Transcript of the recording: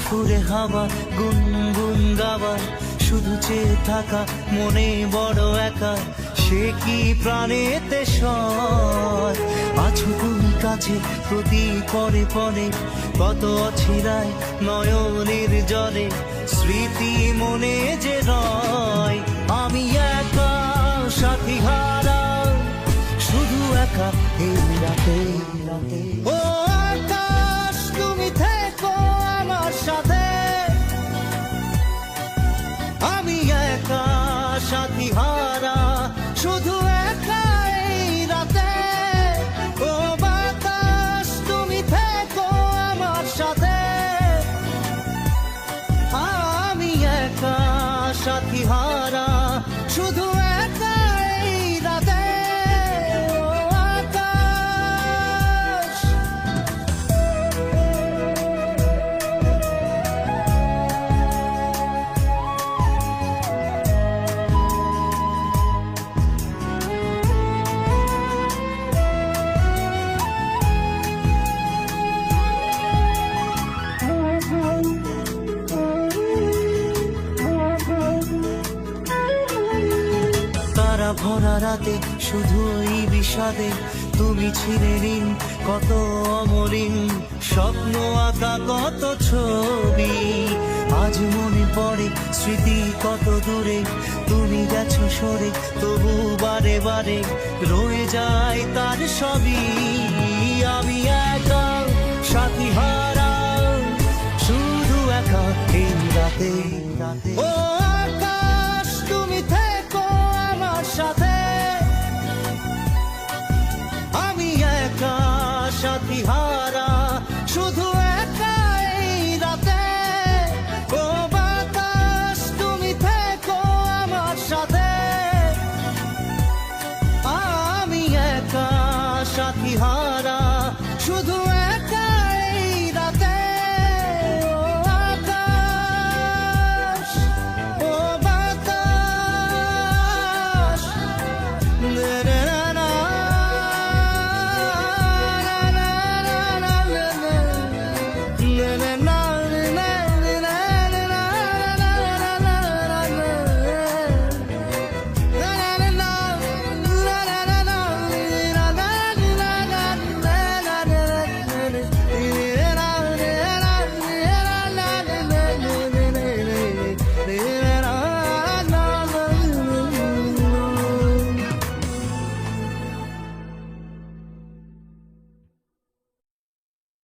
সুরে হাওয়া গুনগুন গাওয়া, শুধু চেয়ে থাকা মনে বড় একা, সে কি প্রাণেতে সয়? আছো তুমি কাছে প্রতি পরে পরে, কত অছিরায় নয়নের জলে, স্মৃতি মনে যে রয়। আমি একা সাথী হারা, শুধু একা এই রাতে। ও আকাশ তুমি থেকো আমার সাথে, আমি একা সাথী হারা, শুধু একা এই রাতে। ও বাতাস তুমি থেকো আমার সাথে, আমি একা সাথী হারা, শুধু একা এই রাতে। ও আকাশ তারা ভরা রাতে শুধু এই বিষাদে, তুমি ছিলে ঋণ কত অমলিন, স্বপ্ন আঁকা কত ছবি, আজ মনে পড়ে স্মৃতি কত দূরে, তুমি গেছো সরে তবু বারে বারে রয়ে যায় তার সবই। আমি একা সাথী হারা, শুধু একা এই রাতে। ও আকাশ তুমি থেকো আমার সাথে, আমি একা সাথী হারা, শুধু